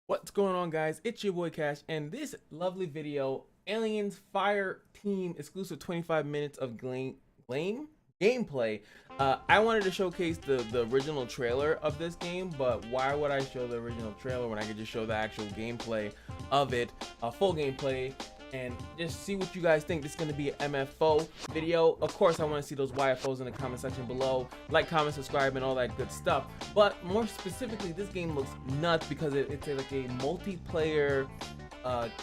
What's going on, guys? It's your boy Cash, and this lovely video, Aliens Fireteam exclusive 25 minutes of gameplay. I wanted to showcase the original trailer of this game, but why would I show the original trailer when I could just show the actual gameplay of it, full gameplay, and just see what you guys think. This is going to be an M.F.O video. Of course, I want to see those YFOs in the comment section below. Like, comment, subscribe, and all that good stuff. But more specifically, this game looks nuts because it's like a multiplayer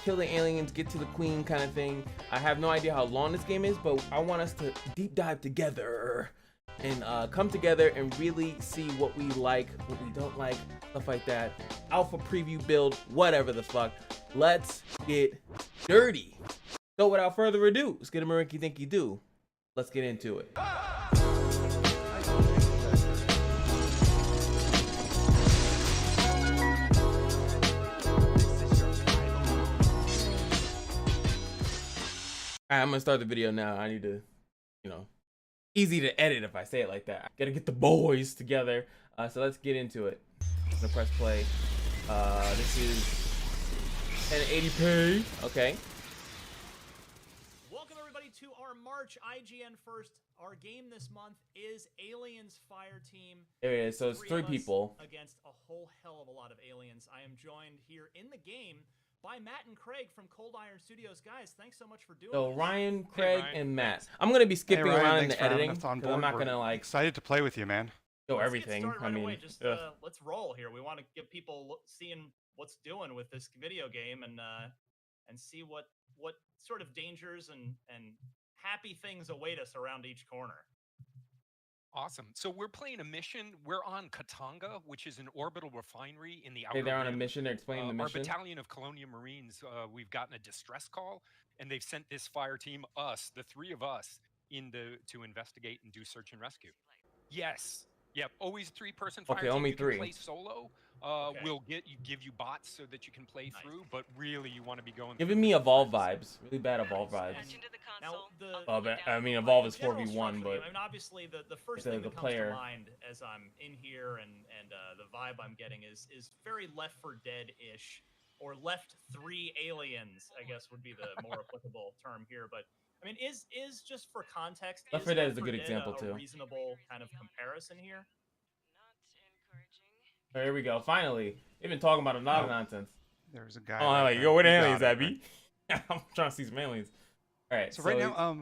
kill the aliens, get to the queen kind of thing. I have no idea how long this game is, but I want us to deep dive together and come together and really see what we like, what we don't like, stuff like that. Alpha preview build, whatever the fuck. Let's get dirty. So without further ado, let's get a rinky dinky do. Let's get into it. Alright, I'm gonna start the video now. I need to, easy to edit if I say it like that. I gotta get the boys together. So let's get into it. I'm gonna press play. This is 1080p. Okay. Welcome everybody to our March IGN first. Our game this month is Aliens Fireteam. There it is. So it's three people against a whole hell of a lot of aliens. I am joined here in the game by Matt and Craig from Cold Iron Studios. Guys, thanks so much for doing So this. Ryan, Craig, and Matt. I'm gonna be skipping around in the editing because I'm not gonna excited to play with you, man. show Let's everything. Get started right away. Just ugh. let's roll here. We want to give people seeing what's doing with this video game and see what sort of dangers and happy things await us around each corner. Awesome. So we're playing a mission. We're on Katanga, which is an orbital refinery in the outer Hey, they're on a rim. mission. They're explaining the mission. Our battalion of Colonial Marines, we've gotten a distress call, and they've sent this fire team, us, the three of us, to investigate and do search and rescue. Yes. Yep. Always three-person fire Okay, team. only You three. can play solo. Okay. We'll give you bots so that you can play through, but really you want to be going. Giving me Evolve vibes. Really bad Evolve vibes. Now, I mean, Evolve is general 4v1, structure, but I mean, obviously, the first the thing that comes player. to mind as I'm in here and the vibe I'm getting is very Left 4 Dead-ish, or Left 3 Aliens, I guess would be the more applicable term here. But I mean, is just for context, Left 4 Dead is a good example too. A reasonable kind of comparison here. Oh, here we go. Finally, they've been talking about a lot of nonsense. There's a guy. Oh, I'm like, yo, where the aliens at, B? I'm trying to see some aliens. All right. So right now, I'm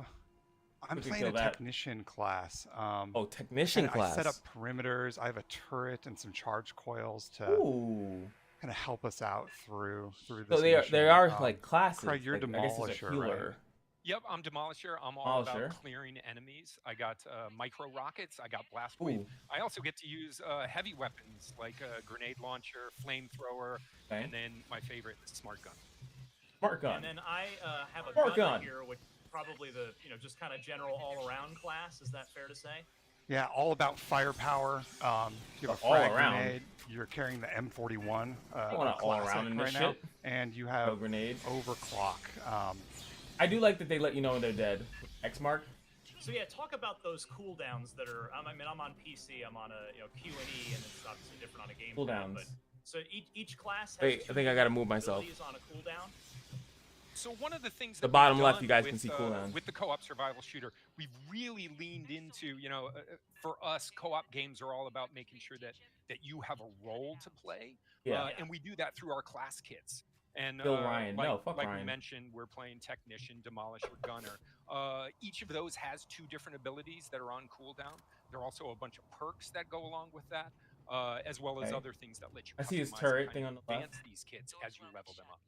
we can playing kill a that. technician class. Oh, technician class. I set up perimeters. I have a turret and some charge coils to Ooh. kind of help us out through this. So mission. they are like classes. Craig, you're like, I guess it's a Demolisher, healer. right? Yep, I'm Demolisher. I'm all Demolisher. about clearing enemies. I got micro rockets. I got blast wave. Ooh. I also get to use heavy weapons like a grenade launcher, flamethrower, Okay. and then my favorite, the smart gun. Smart gun. And then I have a Smart gunner gun. here, which is probably the just kind of general all-around class. Is that fair to say? Yeah, all about firepower. You have a All frag around. grenade. You're carrying the M41. I want to all around in this right now, shit. and you No have grenade. overclock. I do like that they let you know when they're dead. X mark. So yeah, talk about those cooldowns that are. I mean, I'm on PC. I'm on a Q&E, and it's obviously different on a game. Cooldowns. But so each class has. Wait, I think I gotta move myself. abilities on a cooldown. So one of the things The that bottom we've left, done you guys with, can see cooldowns. with the co-op survival shooter, we've really leaned into, for us, co-op games are all about making sure that you have a role to play. Yeah. And we do that through our class kits. And Bill Ryan. like, No, fuck like Ryan. we mentioned, we're playing Technician, Demolisher, Gunner. Each of those has two different abilities that are on cooldown. There are also a bunch of perks that go along with that, as well as Okay. other things that let you I see his customize and turret kind thing of on the left. advance these kits as you level them up.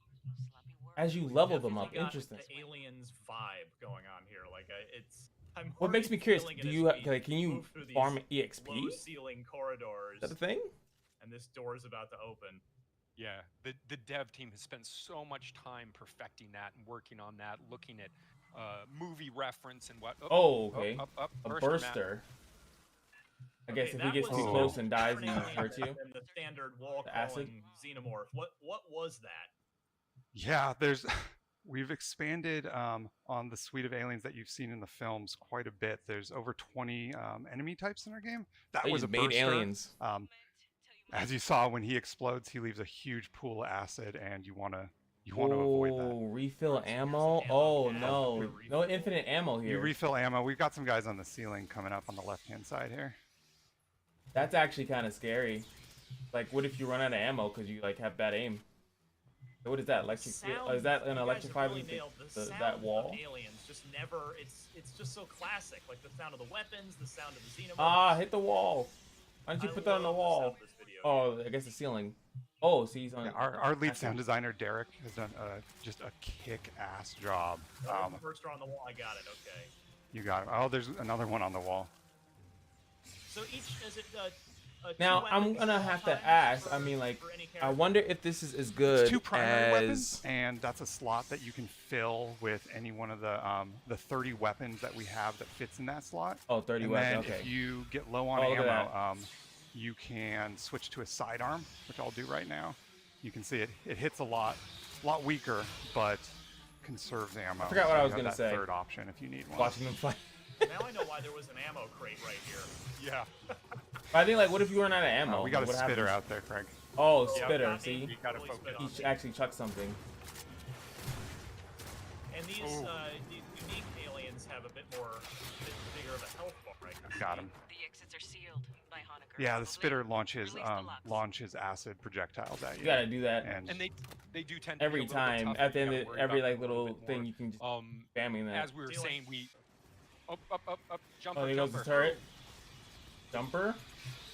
As you level them up, Definitely got interesting. The aliens vibe going on here. Like it's. I'm What makes me curious? feeling it Do as you we like? Can you move through these farm EXP? low Is ceiling corridors, that a thing? and this door is about to open. Yeah, the dev team has spent so much time perfecting that and working on that, looking at movie reference and what. Oh, okay. Up, A Matt. burster. I guess if he that gets was too Oh. close and dies, he different hurts you. than the standard wall The acid? calling xenomorph. What was that? Yeah, we've expanded on the suite of aliens that you've seen in the films quite a bit. There's over 20 enemy types in our game. That They was just a made burster. aliens. as you saw, when he explodes, he leaves a huge pool of acid, and you want to avoid that. Oh, refill Here's some ammo. ammo. Oh Yeah, no, good no refill. infinite ammo You here. refill ammo. We've got some guys on the ceiling coming up on the left-hand side here. That's actually kind of scary. Like, what if you run out of ammo because you like have bad aim? What is that? Electric? Is that an electrified that wall? Of aliens just never. It's just so classic. Like the sound of the weapons, the sound of the xenomorphs. Ah, hit the wall. Why don't you put that on the love wall? sound of this video. Oh, I guess the ceiling. Oh, see, he's on. Yeah, our lead I see. sound designer Derek has done just a kick-ass job. The first draw on the wall. I got it. Okay. You got it. Oh, there's another one on the wall. So each is it. Now two I'm weapons gonna at all have to times ask. I for- mean, like, for any I character? wonder if this is as good It's 2 primary weapons, as. and that's a slot that you can fill with any one of the 30 weapons that we have that fits in that slot. Oh, 30 And weapons. then Okay. if you get low on Oh, look at ammo, you can switch to a sidearm, which I'll do right now. You can see it hits a lot weaker, but conserves ammo. I forgot what I was you have gonna that say. third option if you need one. Watching them fight. Now I know why there was an ammo crate right here. Yeah. But I think, like, what if you run out of ammo? We got a What spitter happens? out there, Craig. Oh, Yeah, spitter. got me. See, You gotta Totally focus. spit on he me. actually chucked something. And these Ooh. unique aliens have a bit bigger of a health bar, right? Got him. The exits are sealed by Honecker. Yeah, the spitter launches Release the locks. launches acid projectiles at you. You gotta do that And And they do tend to every be a little bit time. tougher. At the You end gotta of worry every about like them a little little bit thing, more. you can just Um, spamming that. as we were Ceiling. saying, we up, jumper, Oh, there goes jumper. the turret. Jumper.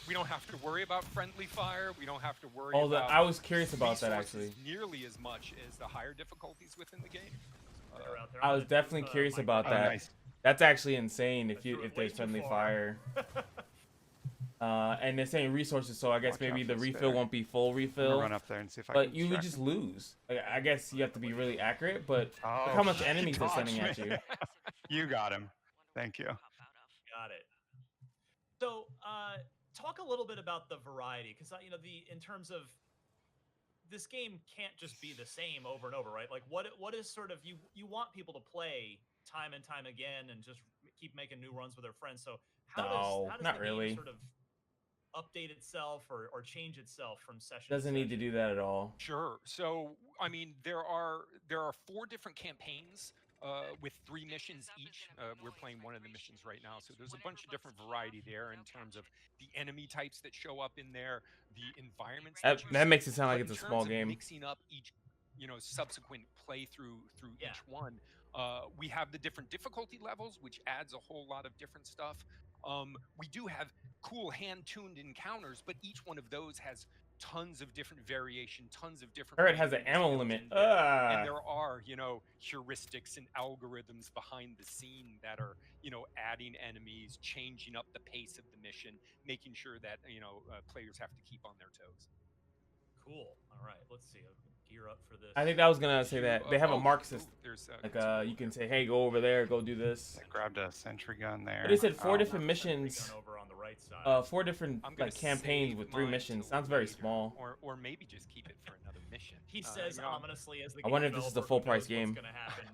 We don't have to worry about friendly fire. We don't have to worry Oh, about. I was curious about that resources actually. Nearly as much as the higher difficulties within the game. They're out there. I I'm was gonna definitely do, curious my about oh, that. nice. That's actually insane if I threw it if way there's too friendly far. fire. And they're saying resources, so I guess Watch maybe out the for the refill spitter. won't be full I'm gonna refill. run up there and see if I But can you would distract just him. lose. Like, I guess you have to be really accurate, but Oh, look how much he enemies they're dodged sending at me. you. You got him. Thank you. Got it. So, talk a little bit about the variety, because in terms of this game can't just be the same over and over, right? Like, what is sort of you want people to play time and time again and just keep making new runs with their friends. So how does not the game really. sort of update itself or change itself from session? Doesn't need to do that at all. Sure. So, I mean, there are 4 different campaigns with 3 missions each. We're playing one of the missions right now, so there's a bunch of different variety there in terms of the enemy types that show up in there, the environments. That you that see. makes it sound like But it's in a small terms of game. Mixing up each, subsequent playthrough through Yeah. each one. We have the different difficulty levels, which adds a whole lot of different stuff. We do have cool hand-tuned encounters, but each one of those has tons of different variation, tons of different. Turret has an randomness ammo built limit. in there. And Ah. there are, heuristics and algorithms behind the scene that are, adding enemies, changing up the pace of the mission, making sure that players have to keep on their toes. Cool. All right. Let's see. I'll gear up for this. I think that was gonna say that they have a mark system. There's Like you can say, hey, go over there, go do this. I grabbed a sentry gun there. But they said 4 Um, different Not the sentry missions. gun over on the right side. 4 different I'm gonna like campaigns save with 3 mine missions. till Sounds very later, small. or maybe just keep it for another mission. He says ominously as the I wonder if this is the developer full who price knows what's game. gonna happen.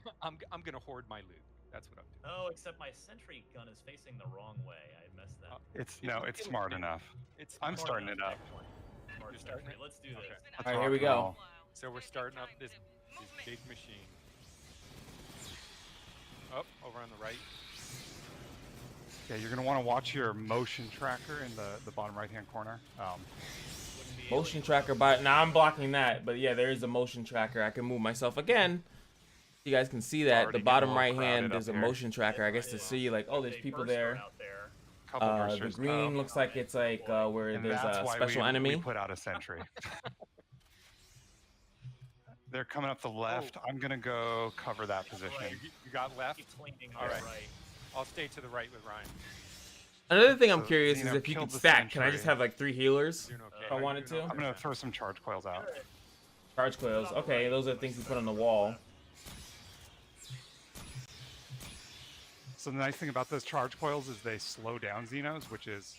I'm gonna hoard my loot. That's what I'm doing. Oh, except my sentry gun is facing the wrong way. I messed that. It's It'll- it's it'll smart do. enough. It's I'm Smart starting enough, it up. excellent. Smart You're starting sentry. it? Let's do this. Okay. Let's All right, rock here we and go. roll. So we're starting up this big machine. Up over on the right. Yeah, you're gonna want to watch your motion tracker in the bottom right hand corner. Wouldn't be Motion alien tracker stuff. by now I'm blocking that, but yeah, there is a motion tracker. I can move myself again. You guys can see that already the bottom getting a right little hand crowded there's a up here. motion tracker. I guess to see like, oh, there's A people burster there. out there. Couple The bursters. green looks like it's like where and there's that's a why special we enemy. put out a sentry. They're coming up the left. I'm gonna go cover that position. Right. You got left. Keeps leaning All right. right. I'll stay to the right with Ryan. Another thing I'm So, curious Zeno is if you killed can the stack. Can I just sentry. have like 3 healers? Doing okay. If I wanted Doing to. I'm gonna throw some charge coils out. Turret. Charge coils. Okay, those are the things you put on the wall. So the nice thing about those charge coils is they slow down Xenos, which is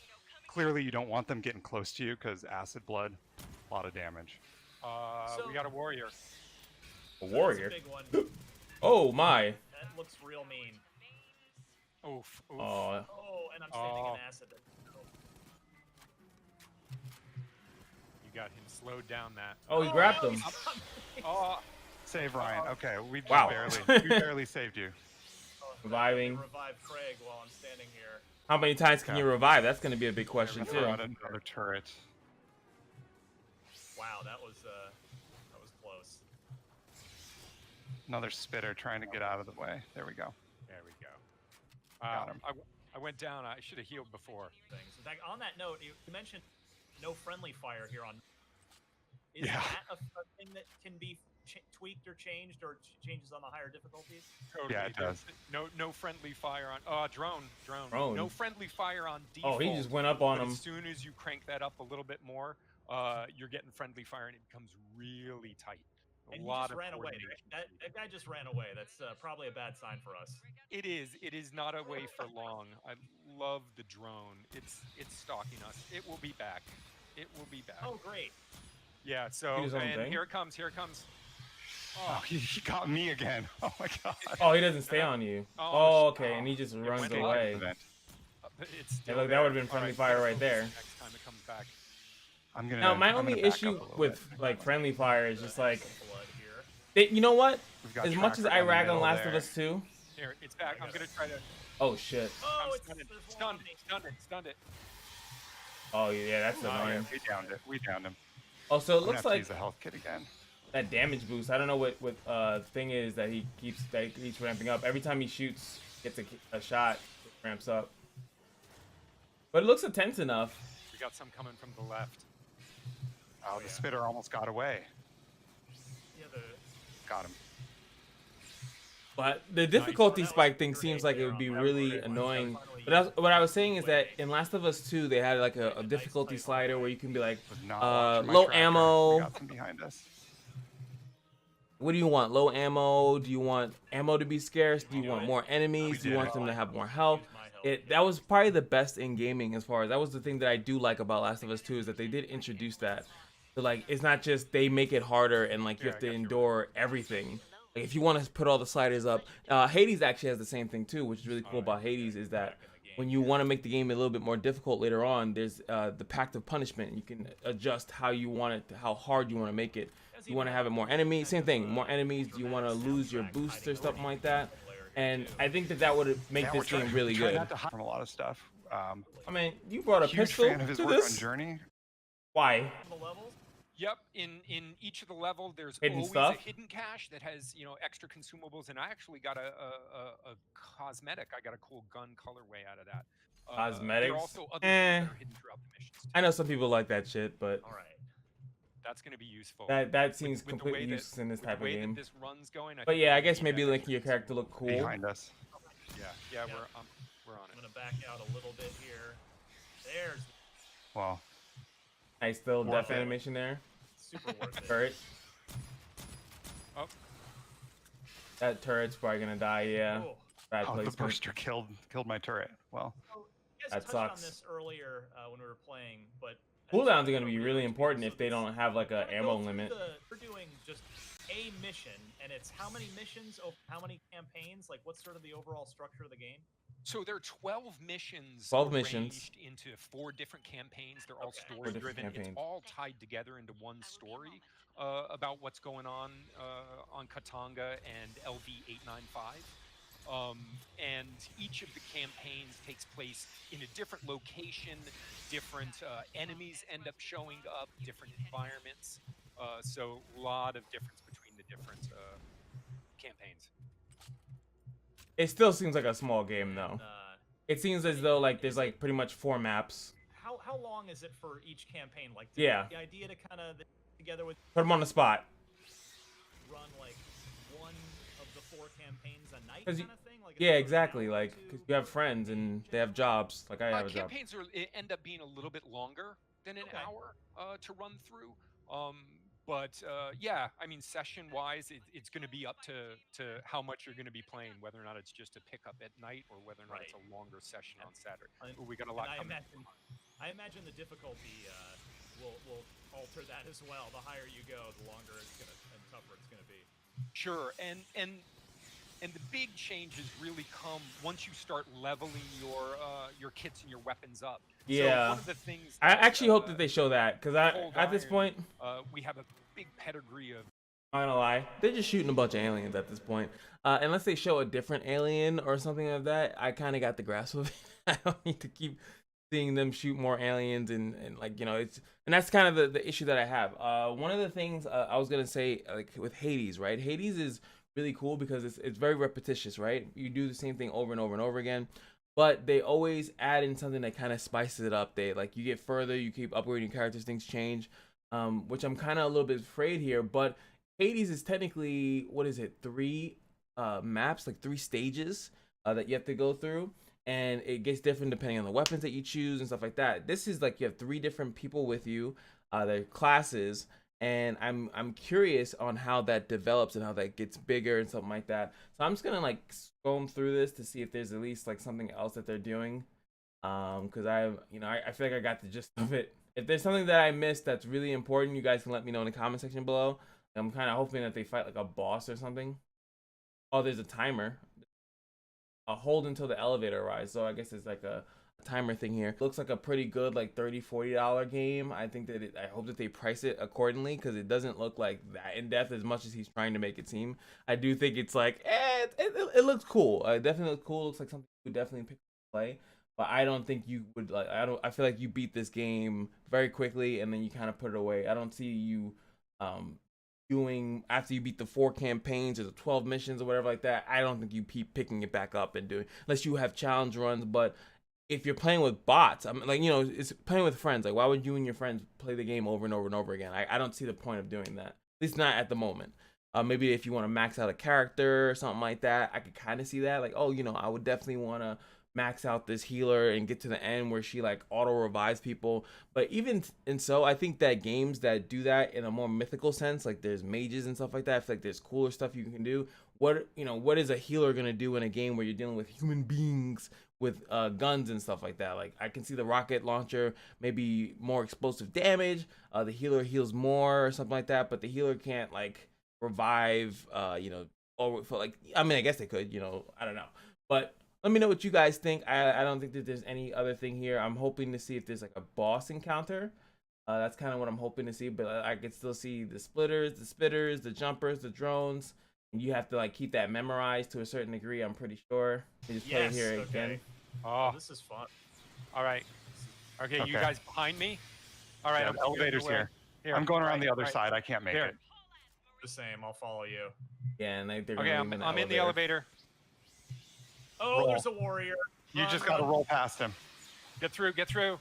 clearly you don't want them getting close to you because acid blood, a lot of damage. So- We got a warrior. A That's warrior. a big one. Oh my. That looks real mean. Oof. Oof. Oh. Oh, and I'm standing Oh. in acid. got him slowed down. That. Oh, he grabbed him. Oh, Save Ryan. Okay, we just Wow. we barely saved you. Reviving. Revive Craig while I'm standing here. How many times can you revive? That's going to be a big question Throw too. out another turret. Wow, that was close. Another spitter trying to get out of the way. There we go. there we go. Got him. I went down. I should have healed before. Things. In fact, on that note, you mentioned no friendly fire here on. Is Yeah. that a thing that can be tweaked or changed, or changes on the higher difficulties? Totally. Yeah, it does. No friendly fire on. Drone. Drone. No friendly fire on default. Oh, he just went up on but him. As soon as you crank that up a little bit more, you're getting friendly fire, and it becomes really tight. And A he lot just of ran away. coordination. That guy just ran away. That's probably a bad sign for us. It is. It is not away for long. I love the drone. It's stalking us. It will be back. It will be back. Oh, great. Yeah. So He did his own and thing? here it comes. Here it comes. Oh, he got me again. Oh my god. Oh, he doesn't stay on you. Oh, Oh, okay, and he just it runs went away. Event. It's Hey, still look, that there. would have been friendly Alright, fire gotta right focus there. Next time it comes back. I'm gonna. Now, my I'm gonna only back issue up a little with bit. like friendly fire is just like, Blood here. you know what? We've got As much as Tracker I down the rag on middle Last there. of Us 2, Here, it's back. I'm gonna try to. oh shit. Oh, I'm it's stunned it. there's one Stunned on me. it. Stunned it. Stunned it. Oh yeah, that's Oh, yeah, annoying. we downed it. We downed him. Oh, so it I'm gonna looks have to like use the health kit again. that damage boost. I don't know what thing is that he keeps ramping up. Every time he shoots, gets a shot, it ramps up. But it looks intense enough. We got some coming from the left. Oh, the spitter almost got away. Yeah, Got him. But the difficulty That was spike thing great seems like it there would be on that really one. annoying. Finally, But what I was saying is that in Last of Us 2, they had like a difficulty slider where you can be like, Was not watching my low tracker. ammo. We got them behind us. what do you want? Low ammo? Do you want ammo to be scarce? Do you do want it. more enemies? Do you did want it. them to have more health? use my health. That was probably the best in gaming as far as that was the thing that I do like about Last of Us 2 is that they did introduce that. So like it's not just they make it harder and like you have to endure everything. Like, if you want to put all the sliders up, Hades actually has the same thing too, which is really cool about Hades is that when you want to make the game a little bit more difficult later on, there's the Pact of Punishment. You can adjust how you want it, how hard you want to make it. You want to have it more enemies, same thing, more enemies. Do you want to lose your boost or something like that? And I think that would make Yeah, this game really try good. not to hide from a lot of stuff. I mean, you brought a Huge pistol fan of his to work on this? Journey. Why? The levels? Yep, in each of the level, there's Hidden always stuff? a hidden cache that has extra consumables, and I actually got a cosmetic. I got a cool gun colorway out of that. Cosmetics? There are also other Eh. things that are hidden throughout the missions. Too. I know some people like that shit, but All right. That's going to be useful. that seems With the completely way that- useless in this with type the of way game. That this run's going, But yeah, I guess think maybe that making your character look cool. Behind us. Yeah, Yeah. we're on I'm it. gonna back out a little bit here. There's Well, Nice little Worth death it. animation there. super worth it. Turret. Oh, That turret's probably gonna die. Yeah. Cool. Bad oh, the placement. burster killed my turret. Well, So, you guys That touched on sucks. this earlier when we were playing, but Cooldowns are gonna be really important if they don't have like We're a gonna ammo go through limit. We're doing just a mission, and it's how many missions, how many campaigns, like what's sort of the overall structure of the game? so there are 12 missions. 12 missions. arranged into 4 different campaigns. They're all Okay. 4 story different driven. It's campaigns. all tied together into one story about what's going on Katanga and LV 895. And each of the campaigns takes place in a different location. Different enemies end up showing up. Different environments. So a lot of difference between the different campaigns. It still seems like a small game though. And, It seems as though like there's like pretty much 4 maps. how long is it for each campaign? Like, Yeah. the idea to kind of together with Put them on the spot. run like one of the 4 campaigns a night 'Cause kind of thing. Like, is Yeah, it sort of an exactly. hour or Like, 'cause 2? you have friends and they have jobs. Like I have a job. Campaigns end up being a little bit longer than an Okay. hour to run through. But yeah, I mean, session-wise, it's going to be up to how much you're going to be playing, whether or not it's just a pickup at night or whether or not it's a longer session on Saturday. And- Ooh, we got a lot And coming. I imagine the difficulty will alter that as well. The higher you go, the longer it's gonna and tougher it's gonna be. Sure, and the big changes really come once you start leveling your kits and your weapons up. Yeah. So one of the things I that, actually hope that they show that, because Cold at this Iron, point, we have a big pedigree of I'm not gonna lie, they're just shooting a bunch of aliens at this point. Unless they show a different alien or something like that, I kind of got the grasp of it. I don't need to keep seeing them shoot more aliens and like, you know, it's, and that's kind of the issue that I have. One of the things I was gonna say, like with Hades, right? Hades is really cool because it's very repetitious, right? You do the same thing over and over and over again, but they always add in something that kind of spices it up. They like, you get further, you keep upgrading your characters, things change, which I'm kind of a little bit afraid here. But Hades is technically, what is it, 3 maps, like 3 stages that you have to go through, and it gets different depending on the weapons that you choose and stuff like that. This is like you have 3 different people with you, their classes, and I'm curious on how that develops and how that gets bigger and something like that. So I'm just gonna like scroll through this to see if there's at least like something else that they're doing, because I feel like I got the gist of it. If there's something that I missed that's really important, you guys can let me know in the comment section below. I'm kind of hoping that they fight like a boss or something. Oh, there's a timer. Hold until the elevator arrives. So I guess it's like a timer thing here. Looks like a pretty good like $30-$40 game. I think that I hope that they price it accordingly, because it doesn't look like that in depth as much as he's trying to make it seem. I do think it's like it looks cool. It definitely looks cool. Looks like something you would definitely pick up and play. But I don't think you would like. I feel like you beat this game very quickly and then you kind of put it away. I don't see you doing, after you beat the 4 campaigns or the 12 missions or whatever like that. I don't think you keep picking it back up and doing, unless you have challenge runs. But if you're playing with bots, I'm like, you know, it's playing with friends. Like, why would you and your friends play the game over and over and over again? I don't see the point of doing that, at least not at the moment. Maybe if you want to max out a character or something like that, I could kind of see that. Like, oh, you know, I would definitely want to max out this healer and get to the end where she like auto revives people. But even and so, I think that games that do that in a more mythical sense, like there's mages and stuff like that, I feel like there's cooler stuff you can do. What is a healer gonna do in a game where you're dealing with human beings with guns and stuff like that? Like, I can see the rocket launcher, maybe more explosive damage, the healer heals more or something like that, but the healer can't like revive, or for like, I mean, I guess they could, I don't know. But let me know what you guys think. I don't think that there's any other thing here. I'm hoping to see if there's like a boss encounter. That's kind of what I'm hoping to see, but I could still see the splitters, the spitters, the jumpers, the drones. And you have to like keep that memorized to a certain degree, I'm pretty sure. You just play it here again. Oh, this is fun. All right. Okay, you guys behind me? All right, Yeah, the elevator's here. I'm going around the other side. I can't make it. The same. I'll follow you. Yeah, and they're okay, I'm in the elevator. Oh, Roll. there's a warrior. You just got to roll past him. Get through, get through.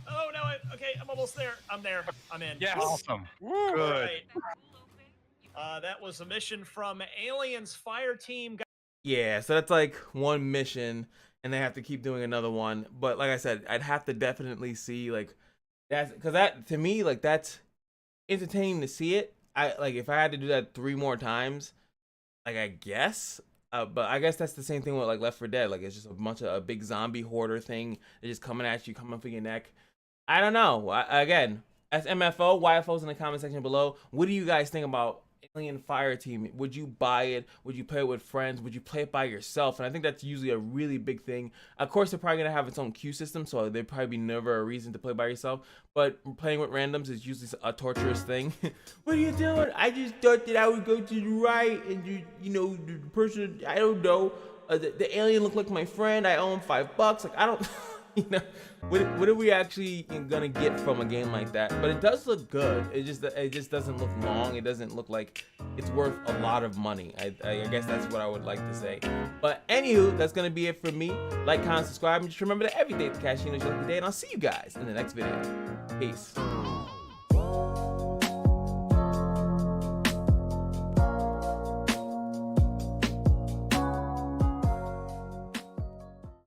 Oh, no, okay, I'm almost there. I'm there. I'm in. Yes. Awesome. Woo. Good. Right. That was a mission from Aliens Fireteam. Yeah, so that's like one mission, and they have to keep doing another one. But like I said, I'd have to definitely see like that's, because that to me, like, that's entertaining to see it. I like, if I had to do that 3 more times, like, I guess. But I guess that's the same thing with like Left 4 Dead. Like, it's just a bunch of a big zombie hoarder thing. They're just coming at you, coming for your neck. I don't know. Again, that's M.F.O. YFO's in the comment section below. What do you guys think about Alien Fireteam? Would you buy it? Would you play it with friends? Would you play it by yourself? And I think that's usually a really big thing. Of course, they're probably gonna have its own queue system, so there'd probably be never a reason to play by yourself. But playing with randoms is usually a torturous thing. What are you doing? I just thought that I would go to the right, and the person, I don't know, the alien looked like my friend. I owe him $5. Like, I don't. What are we actually gonna get from a game like that? But it does look good. It just doesn't look long. It doesn't look like it's worth a lot of money. I guess that's what I would like to say. But anywho, that's gonna be it for me. Like, comment, subscribe, and just remember that every day at the Kashino is your lucky day, and I'll see you guys in the next video. Peace.